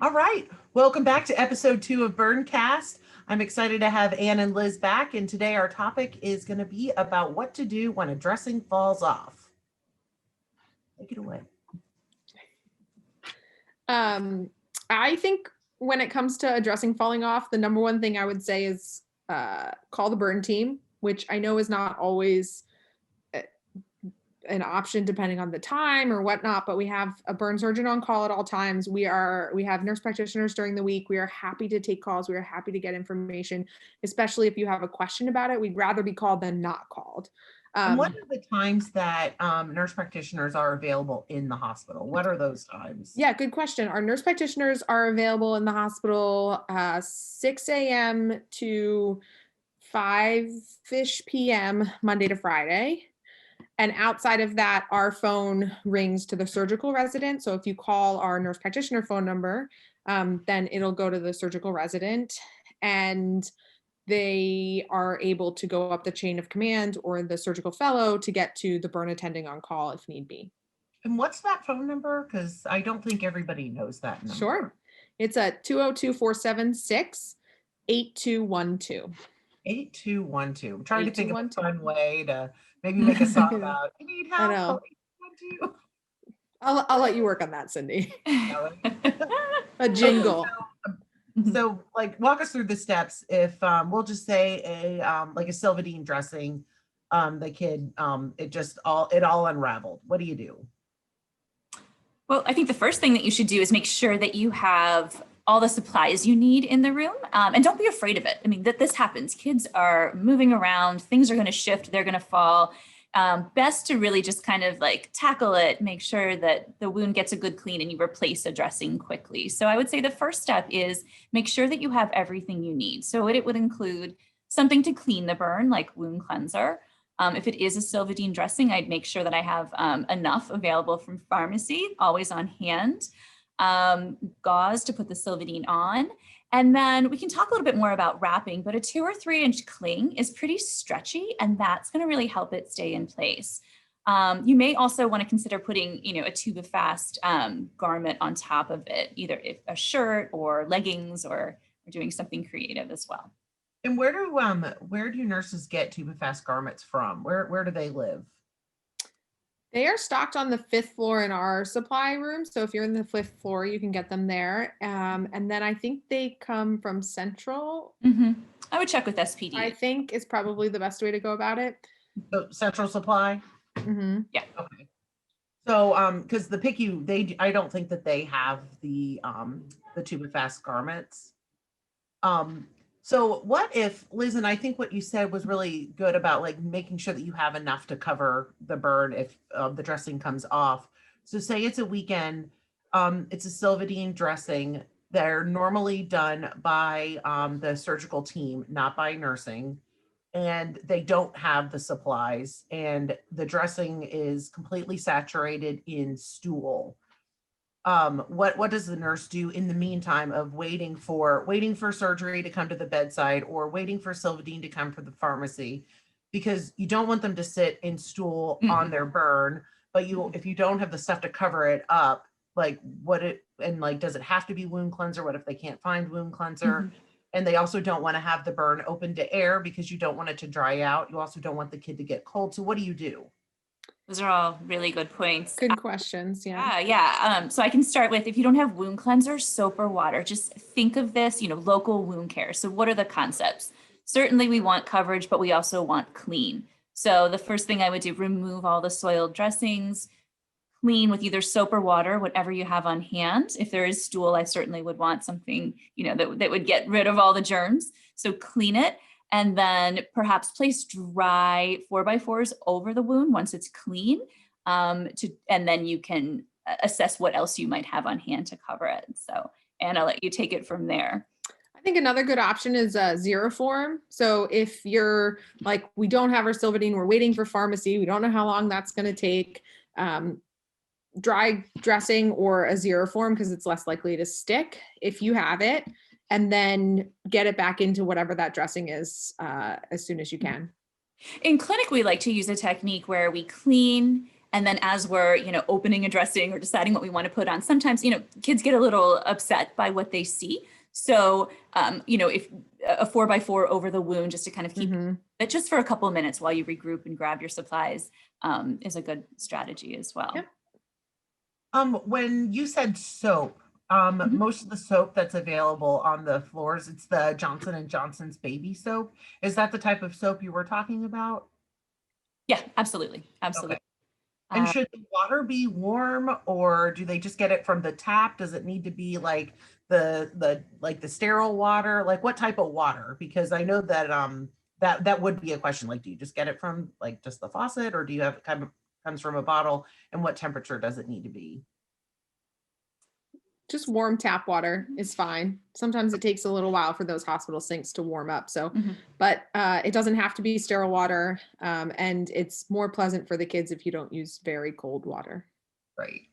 All right. Welcome back to episode 2 of BurnCast. I'm excited to have Ann and Liz back, and today our topic is going to be about what to do when a dressing falls off. Take it away. I think when it comes to a dressing falling off, the number one thing I would say is call the burn team, which I know is not always an option depending on the time or whatnot, but we have a burn surgeon on call at all times. We have nurse practitioners during the week. We are happy to take calls. We are happy to get information, especially if you have a question about it. We'd rather be called than not called. And what are the times that nurse practitioners are available in the hospital? What are those times? Yeah, good question. Our nurse practitioners are available in the hospital 6 a.m. to 5-ish p.m. Monday to Friday. And outside of that, our phone rings to the surgical resident. So if you call our nurse practitioner phone number, then it'll go to the surgical resident, and they are able to go up the chain of command or the surgical fellow to get to the burn attending on call if need be. And what's that phone number? Because I don't think everybody knows that number. Sure. It's a 202-476-8212. 8212. I'm trying to think of a fun way to maybe make a song about, you need help, call 8212. I'll let you work on that, Cindy. A jingle. So like walk us through the steps. If we'll just say like a Silvadene dressing, the kid it all unraveled. What do you do? Well, I think the first thing that you should do is make sure that you have all the supplies you need in the room, and don't be afraid of it. I mean, that this happens. Kids are moving around, things are going to shift, they're going to fall. Best to really just kind of like tackle it, make sure that the wound gets a good clean and you replace a dressing quickly. So I would say the first step is make sure that you have everything you need. So it would include something to clean the burn, like wound cleanser. If it is a Silvadene dressing, I'd make sure that I have enough available from pharmacy, always on hand. Gauze to put the Silvadene on. And then we can talk a little bit more about wrapping, but a 2 or 3 inch cling is pretty stretchy, and that's going to really help it stay in place. You may also want to consider putting, a Tubifast garment on top of it, either a shirt or leggings or doing something creative as well. And where do nurses get Tubifast garments from? Where do they live? They are stocked on the 5th floor in our supply room. So if you're in the 5th floor, you can get them there. And then I think they come from Central. Mm-hmm. I would check with SPD. I think is probably the best way to go about it. So Central Supply? Mm-hmm. Yeah. Okay. So because the PICU, I don't think that they have the Tubifast garments. So what if, Liz, and I think what you said was really good about like making sure that you have enough to cover the burn if the dressing comes off. So say it's a weekend, it's a Silvadene dressing. They're normally done by the surgical team, not by nursing, and they don't have the supplies, and the dressing is completely saturated in stool. What does the nurse do in the meantime of waiting for surgery to come to the bedside or waiting for Silvadene to come from the pharmacy? Because you don't want them to sit in stool on their burn, but if you don't have the stuff to cover it up, like does it have to be wound cleanser? What if they can't find wound cleanser? And they also don't want to have the burn open to air because you don't want it to dry out. You also don't want the kid to get cold. So what do you do? Those are all really good points. Good questions. Yeah. Yeah. So I can start with, if you don't have wound cleanser, soap or water, just think of this, local wound care. So what are the concepts? Certainly we want coverage, but we also want clean. So the first thing I would do, remove all the soiled dressings, clean with either soap or water, whatever you have on hand. If there is stool, I certainly would want something, that would get rid of all the germs. So clean it. And then perhaps place dry 4x4s over the wound once it's clean, and then you can assess what else you might have on hand to cover it. So, and I'll let you take it from there. I think another good option is Xeroform. So if you're like, we don't have our Silvadene, we're waiting for pharmacy, we don't know how long that's going to take, dry dressing or a Xeroform because it's less likely to stick if you have it. And then get it back into whatever that dressing is as soon as you can. In clinic, we like to use a technique where we clean And then as we're, opening a dressing or deciding what we want to put on, sometimes, kids get a little upset by what they see. So, if a 4x4 over the wound, just to kind of keep it just for a couple of minutes while you regroup and grab your supplies, is a good strategy as well. Yep. When you said soap, most of the soap that's available on the floors, it's the Johnson and Johnson's baby soap. Is that the type of soap you were talking about? Yeah, absolutely. Absolutely. Okay. And should the water be warm, or do they just get it from the tap? Does it need to be like the sterile water? Like what type of water? Because I know that that would be a question. Like, do you just get it from like just the faucet, or do you have it kind of comes from a bottle, and what temperature does it need to be? Just warm tap water is fine. Sometimes it takes a little while for those hospital sinks to warm up. So, but it doesn't have to be sterile water. And it's more pleasant for the kids if you don't use very cold water. Right.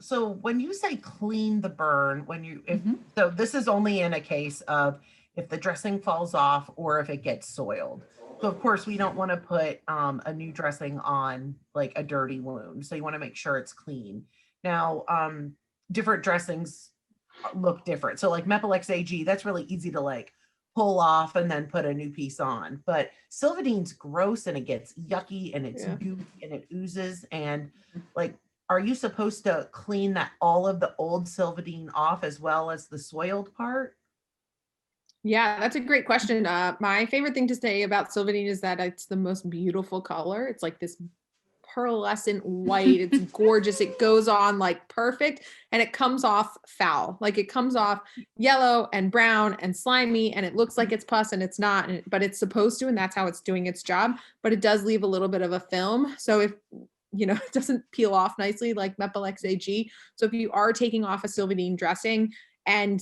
So when you say clean the burn, so this is only in a case of if the dressing falls off or if it gets soiled. So of course we don't want to put a new dressing on like a dirty wound. So you want to make sure it's clean. Now, different dressings look different. So like Mepilex AG, that's really easy to like pull off and then put a new piece on. But Silvadine's gross and it gets yucky and it's gooey and it oozes. And like, are you supposed to clean all of the old Silvadine off as well as the soiled part? Yeah, that's a great question. My favorite thing to say about Silvadine is that it's the most beautiful color. It's like this pearlescent white. It's gorgeous. It goes on like perfect, and it comes off foul. Like it comes off yellow and brown and slimy, and it looks like it's pus and it's not, but it's supposed to, and that's how it's doing its job. But it does leave a little bit of a film. So if it doesn't peel off nicely like Mepilex AG. So if you are taking off a Silvadine dressing and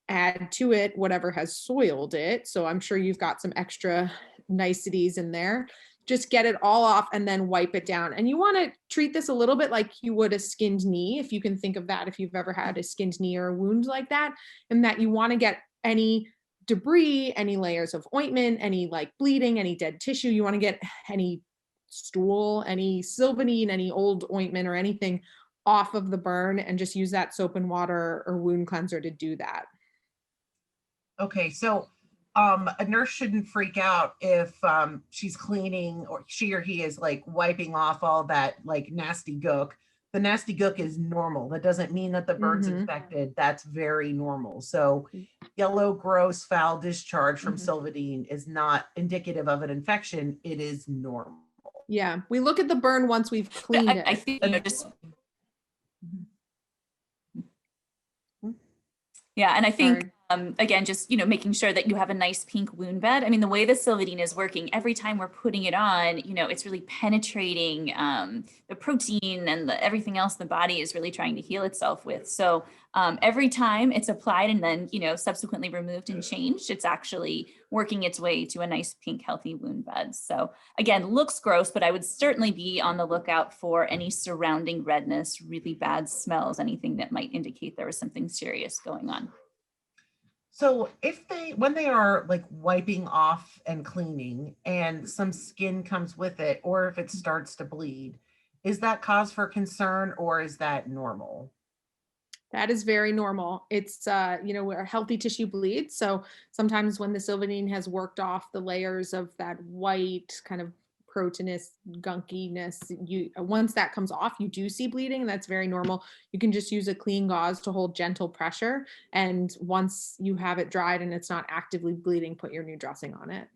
add to it whatever has soiled it, so I'm sure you've got some extra niceties in there, just get it all off and then wipe it down. And you want to treat this a little bit like you would a skinned knee, if you can think of that, if you've ever had a skinned knee or a wound like that, and that you want to get any debris, any layers of ointment, any like bleeding, any dead tissue. You want to get any stool, any Silvadine, any old ointment or anything off of the burn, and just use that soap and water or wound cleanser to do that. Okay, so a nurse shouldn't freak out if she's cleaning or she or he is like wiping off all that like nasty gook. The nasty gook is normal. That doesn't mean that the burn's infected. That's very normal. So yellow, gross, foul discharge from Silvadine is not indicative of an infection. It is normal. Yeah, we look at the burn once we've cleaned it. I think just yeah, and I think again, just making sure that you have a nice pink wound bed. I mean, the way the Silvadine is working, every time we're putting it on, it's really penetrating the protein and everything else the body is really trying to heal itself with. So every time it's applied and then subsequently removed and changed, it's actually working its way to a nice pink healthy wound bed. So again, looks gross, but I would certainly be on the lookout for any surrounding redness, really bad smells, anything that might indicate there was something serious going on. So when they are like wiping off and cleaning and some skin comes with it, or if it starts to bleed, is that cause for concern or is that normal? That is very normal. It's, where healthy tissue bleeds. So sometimes when the Silvadine has worked off the layers of that white kind of proteinous gunkiness, once that comes off, you do see bleeding. That's very normal. You can just use a clean gauze to hold gentle pressure. And once you have it dried and it's not actively bleeding, put your new dressing on it.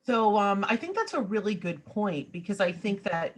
So I think that's a really good point, because I think that,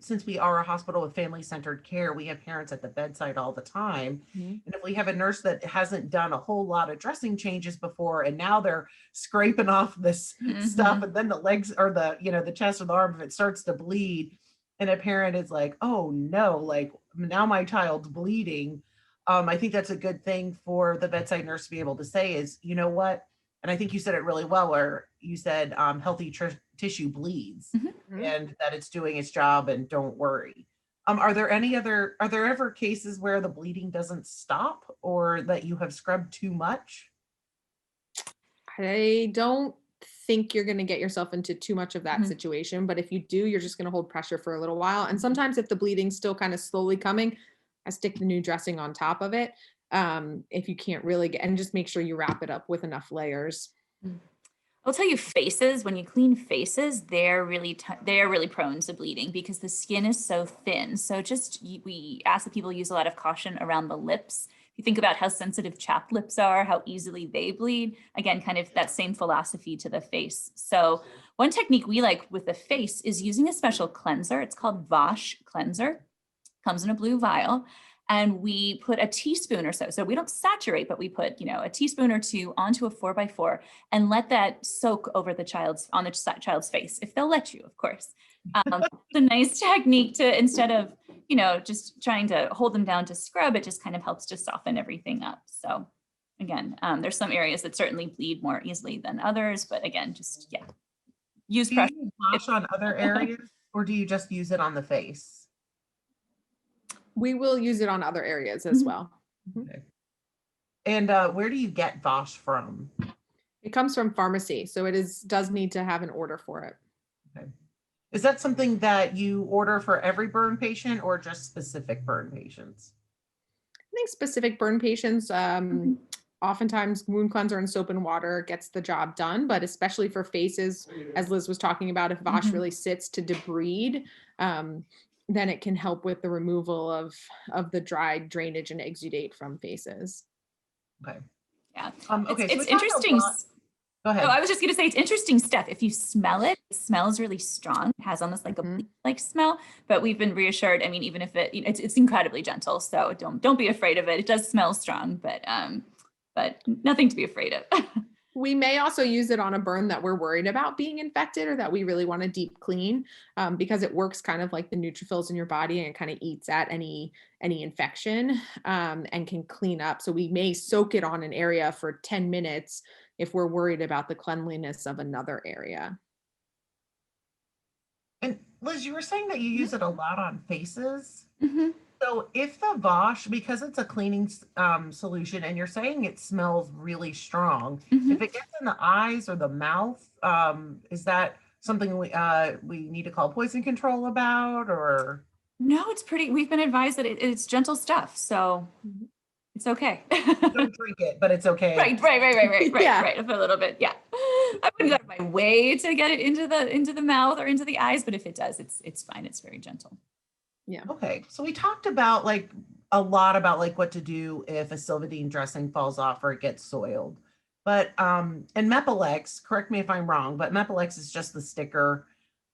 since we are a hospital with family-centered care, we have parents at the bedside all the time. And if we have a nurse that hasn't done a whole lot of dressing changes before, and now they're scraping off this stuff, and then the legs or the chest or the arm, if it starts to bleed, and a parent is like, oh no, like now my child's bleeding. I think that's a good thing for the bedside nurse to be able to say is, you know what? And I think you said it really well, where you said healthy tissue bleeds and that it's doing its job and don't worry. Are there ever cases where the bleeding doesn't stop or that you have scrubbed too much? I don't think you're going to get yourself into too much of that situation. But if you do, you're just going to hold pressure for a little while. And sometimes if the bleeding's still kind of slowly coming, I stick the new dressing on top of it. If you can't really get, and just make sure you wrap it up with enough layers. I'll tell you, faces, when you clean faces, they're really prone to bleeding because the skin is so thin. So we ask that people use a lot of caution around the lips. If you think about how sensitive chapped lips are, how easily they bleed, again, kind of that same philosophy to the face. So one technique we like with the face is using a special cleanser. It's called Vash cleanser. Comes in a blue vial. And we put a teaspoon or so. So we don't saturate, but we put, a teaspoon or two onto a 4x4 and let that soak over on the child's face, if they'll let you, of course. It's a nice technique to, instead of, just trying to hold them down to scrub, it just kind of helps to soften everything up. So again, there's some areas that certainly bleed more easily than others, but again, use Do pressure. you wash on other areas or do you just use it on the face? We will use it on other areas as well. Okay. And where do you get Vash from? It comes from pharmacy, so it does need to have an order for it. Okay. Is that something that you order for every burn patient or just specific burn patients? I think specific burn patients, oftentimes wound cleanser and soap and water gets the job done, but especially for faces, as Liz was talking about, if Vash really sits to debride, then it can help with the removal of the dried drainage and exudate from faces. Okay. Yeah. Okay. It's interesting. Go ahead. Oh, I was just going to say, it's interesting stuff. If you smell it, it smells really strong. It has almost like a bleach-like smell, but we've been reassured. I mean, even if it's incredibly gentle, so don't be afraid of it. It does smell strong, but nothing to be afraid of. We may also use it on a burn that we're worried about being infected or that we really want to deep clean, because it works kind of like the neutrophils in your body and it kind of eats at any infection, and can clean up. So we may soak it on an area for 10 minutes if we're worried about the cleanliness of another area. And Liz, you were saying that you use it a lot on faces. Mm-hmm. So if the Vash, because it's a cleaning solution and you're saying it smells really strong, if it gets in the eyes or the mouth, is that something we need to call poison control about, or? No, we've been advised that it's gentle stuff. So it's okay. Don't drink it, but it's okay. Right. Yeah. Right. A little bit. Yeah. I wouldn't go out of my way to get it into the mouth or into the eyes, but if it does, it's fine. It's very gentle. Yeah. Okay. So we talked about a lot about what to do if a Silvadene dressing falls off or it gets soiled. But and Mepilex, correct me if I'm wrong, but Mepilex is just the sticker.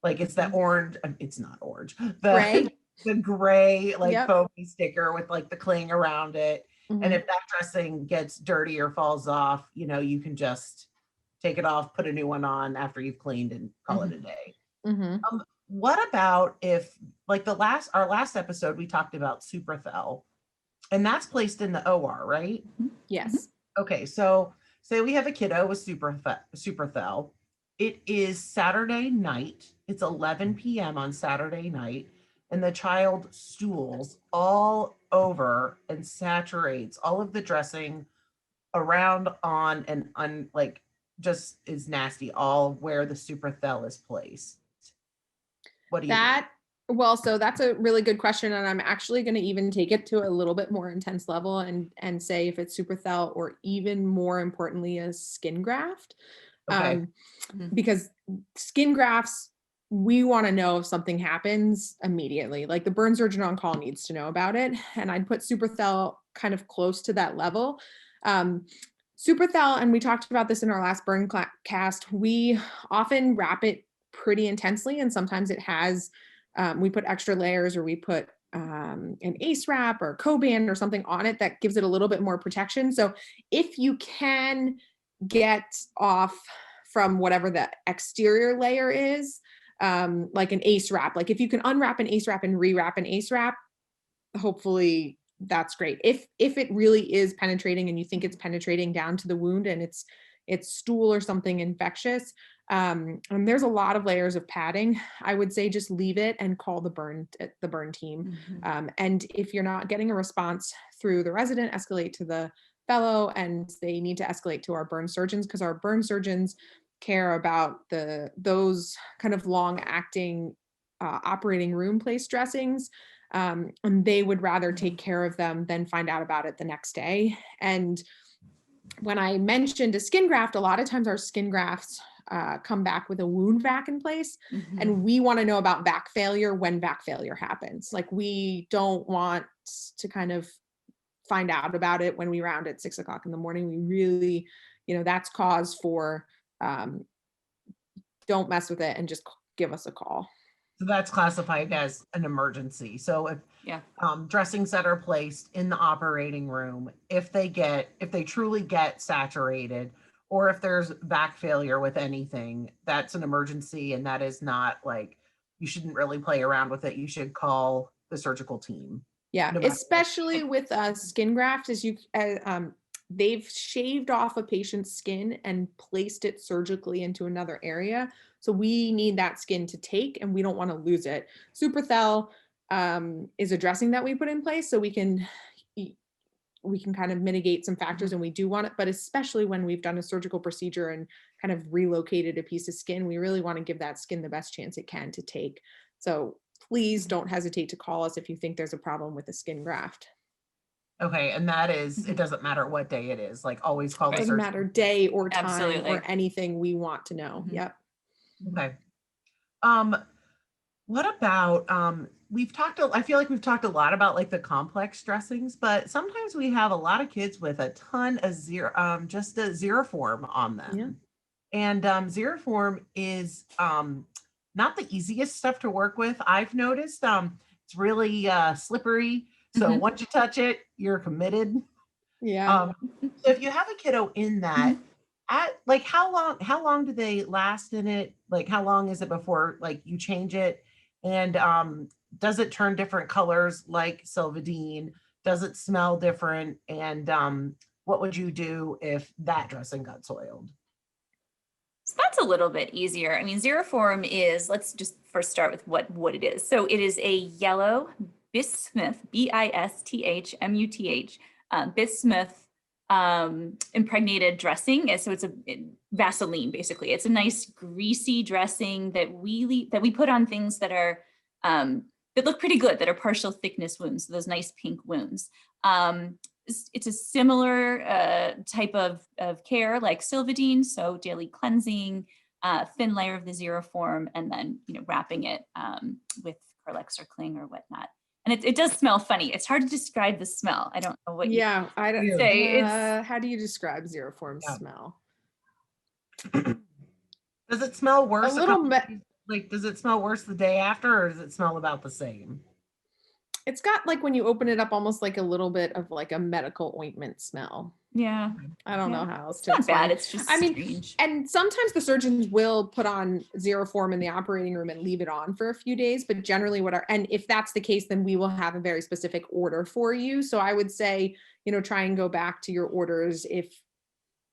It's that orange, it's not orange. Gray. The gray foamy sticker with the cling around it. And if that dressing gets dirty or falls off, you can just take it off, put a new one on after you've cleaned and call it a day. What about if our last episode, we talked about Suprathel, and that's placed in the OR, right? Yes. Okay. So say we have a kiddo with Suprathel. It is Saturday night. It's 11 p.m. on Saturday night. And the child stools all over and saturates all of the dressing around, on, and just is nasty all where the Suprathel is placed. What do you think? Well, so that's a really good question. And I'm actually going to even take it to a little bit more intense level and say if it's Suprathel or even more importantly, a skin graft. Okay. Because skin grafts, we want to know if something happens immediately. The burn surgeon on call needs to know about it. And I'd put Suprathel kind of close to that level. Suprathel, and we talked about this in our last BurnCast, we often wrap it pretty intensely. And sometimes it has, we put extra layers or we put an ACE wrap or Coban or something on it that gives it a little bit more protection. So if you can get off from whatever the exterior layer is, like an ACE wrap, if you can unwrap an ACE wrap and rewrap an ACE wrap, hopefully that's great. If it really is penetrating and you think it's penetrating down to the wound and it's stool or something infectious, and there's a lot of layers of padding, I would say just leave it and call the burn team. And if you're not getting a response through the resident, escalate to the fellow, and they need to escalate to our burn surgeons, because our burn surgeons care about those kind of long acting operating room place dressings. And they would rather take care of them than find out about it the next day. And when I mentioned a skin graft, a lot of times our skin grafts come back with a wound vac in place. Mhm. And we want to know about vac failure when vac failure happens. Like, we don't want to kind of find out about it when we round at 6 o'clock in the morning. We really, that's cause for, don't mess with it and just give us a call. So that's classified as an emergency. So if Yeah. Dressings that are placed in the operating room, if they truly get saturated, or if there's back failure with anything, that's an emergency, and that is not like, you shouldn't really play around with it. You should call the surgical team. Yeah, No matter what. especially with skin graft, they've shaved off a patient's skin and placed it surgically into another area. So we need that skin to take, and we don't want to lose it. Suprathel is a dressing that we put in place so we can kind of mitigate some factors, and we do want it, but especially when we've done a surgical procedure and kind of relocated a piece of skin, we really want to give that skin the best chance it can to take. So please don't hesitate to call us if you think there's a problem with a skin graft. Okay, and that is, it doesn't matter what day it is, like, always call the Doesn't surgical matter team. day or time Absolutely. or anything, we want to know. Mhm. Yep. Okay. What about, I feel like we've talked a lot about like the complex dressings, but sometimes we have a lot of kids with a ton of just a Xeroform on them. Yeah. And Xeroform is not the easiest stuff to work with. I've noticed it's really slippery. So Mhm. once you touch it, you're committed. Yeah. So if you have a kiddo in that, like how long do they last in it? Like, how long is it before like you change it? And does it turn different colors like Sylvadine? Does it smell different? And what would you do if that dressing got soiled? So that's a little bit easier. I mean, Xeroform is, let's just first start with what it is. So it is a yellow bismuth, bisthmuth, bismuth impregnated dressing. And so it's a Vaseline, basically. It's a nice greasy dressing that we put on things that are that look pretty good, that are partial thickness wounds, those nice pink wounds. It's a similar type of care like Sylvadine, so daily cleansing, thin layer of the Xeroform, and then wrapping it with Carlex or Cling or whatnot. And it does smell funny. It's hard to describe the smell. I don't know what you I don't say. how do you describe Xeroform smell? Does it smell worse? A little does it smell worse the day after, or does it smell about the same? It's got, like, when you open it up, almost like a little bit of like a medical ointment smell. Yeah. I don't know how else It's to not explain. bad. It's just strange. And sometimes the surgeons will put on Xeroform in the operating room and leave it on for a few days, but generally and if that's the case, then we will have a very specific order for you. So I would say, try and go back to your orders if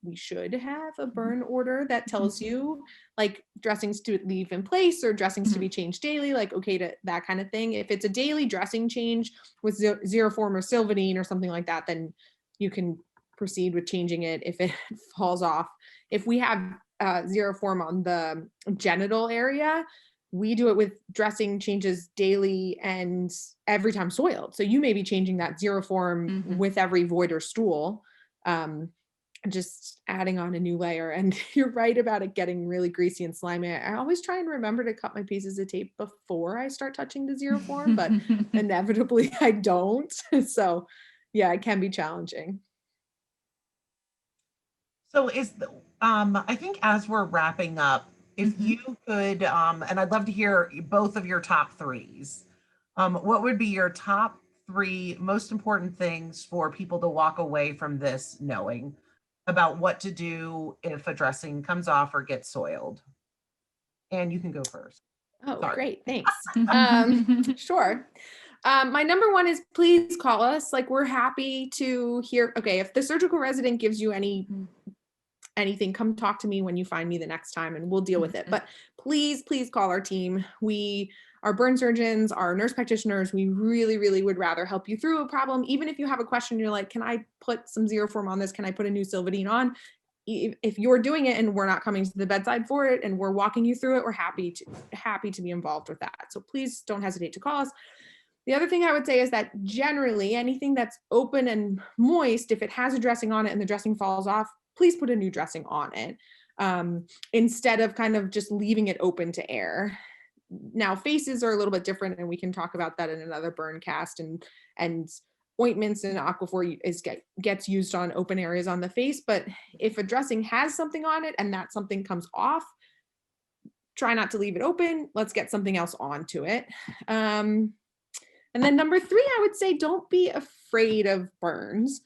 we should have a burn order that tells you like dressings to leave in place or dressings to be changed daily, like okay to that kind of thing. If it's a daily dressing change with Xeroform or Sylvadine or something like that, then you can proceed with changing it if it falls off. If we have Xeroform on the genital area, we do it with dressing changes daily and every time soiled. So you may be changing that Xeroform with every void or stool. Just adding on a new layer. And you're right about it getting really greasy and slimy. I always try and remember to cut my pieces of tape before I start touching the Xeroform, but inevitably I don't. So yeah, it can be challenging. So I think as we're wrapping up, if you could, and I'd love to hear both of your top threes, what would be your top three most important things for people to walk away from this knowing about what to do if a dressing comes off or gets soiled? And you can go first. Oh, Sorry. Great. Thanks. Sure. My number one is please call us. Like, we're happy to hear. Okay, if the surgical resident gives you anything, come talk to me when you find me the next time and we'll deal with it. But please call our team. We are burn surgeons, our nurse practitioners. We really, really would rather help you through a problem. Even if you have a question, you're like, can I put some Xeroform on this? Can I put a new Sylvadine on? if you're doing it and we're not coming to the bedside for it and we're walking you through it, we're happy to be involved with that. So please don't hesitate to call us. The other thing I would say is that generally anything that's open and moist, if it has a dressing on it and the dressing falls off, please put a new dressing on it, instead of kind of just leaving it open to air. Now, faces are a little bit different, and we can talk about that in another BurnCast, and ointments and Aquaphor gets used on open areas on the face. But if a dressing has something on it and that something comes off, try not to leave it open. Let's get something else onto it. And then number 3, I would say don't be afraid of burns.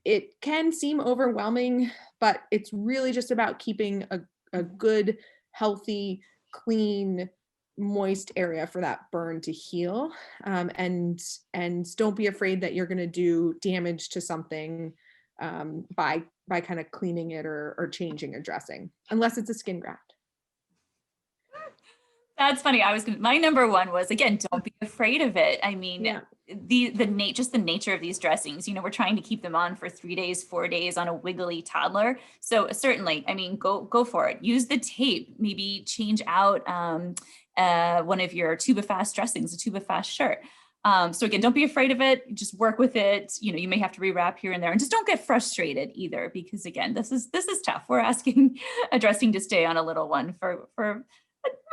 It can seem overwhelming, but it's really just about keeping a good, healthy, clean, moist area for that burn to heal. And don't be afraid that you're going to do damage to something by kind of cleaning it or changing a dressing, unless it's a skin graft. That's funny. My number 1 was, again, don't be afraid of it. I mean, Yeah. just the nature of these dressings, we're trying to keep them on for 3 days, 4 days on a wiggly toddler. So certainly, I mean, go for it. Use the tape, maybe change out one of your Tubifast dressings, a Tubifast shirt. So again, don't be afraid of it. Just work with it. You may have to rewrap here and there, and just don't get frustrated either, because again, this is tough. We're asking a dressing to stay on a little one for a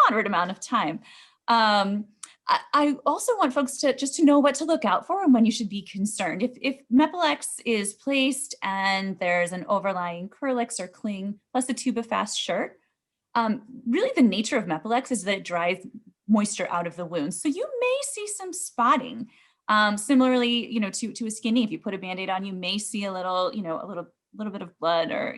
moderate amount of time. I also want folks to know what to look out for and when you should be concerned. If Mepilex is placed and there's an overlying Curlix or cling plus a Tubifast shirt, really the nature of Mepilex is that it dries moisture out of the wound. So you may see some spotting. Similarly, to a skin knee, if you put a Band-Aid on, you may see a little bit of blood or,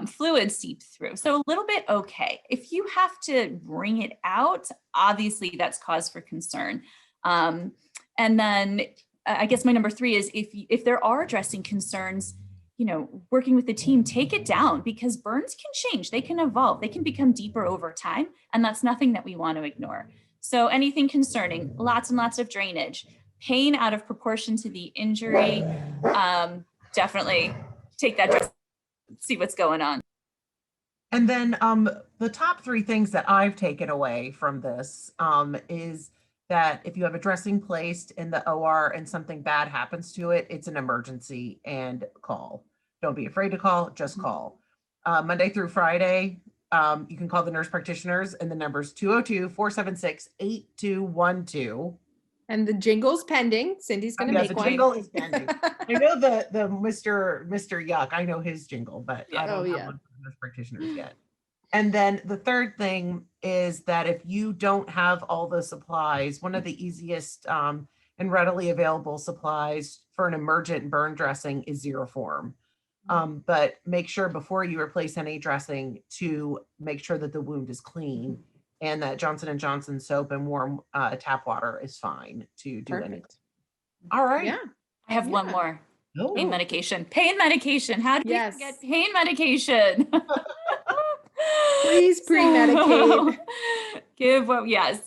fluid seep through. So a little bit okay. If you have to wring it out, obviously that's cause for concern. And then I guess my number 3 is if there are dressing concerns, working with the team, take it down, because burns can change. They can evolve. They can become deeper over time. And that's nothing that we want to ignore. So anything concerning, lots and lots of drainage, pain out of proportion to the injury, definitely take that dress, see what's going on. And then the top 3 things that I've taken away from this is that if you have a dressing placed in the OR and something bad happens to it, it's an emergency, and call. Don't be afraid to call, just call. Monday through Friday, you can call the nurse practitioners, and the number's 202-476-8212. And the jingle's pending. Cindy's going to make the one. jingle is pending. I know the Mr. Yuck. I know his jingle, but I don't have one for the nurse practitioners yet. And then the third thing is that if you don't have all the supplies, one of the easiest and readily available supplies for an emergent burn dressing is Xeroform. But make sure before you replace any dressing to make sure that the wound is clean, and that Johnson & Johnson soap and warm tap water is fine to do anything. All right. Yeah. I have one more. Oh. Pain medication. Pain medication. How do we Yes. get pain medication? Please pre-medicate.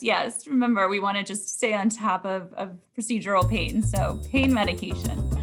Yes. Remember, we want to just stay on top of procedural pain. So pain medication.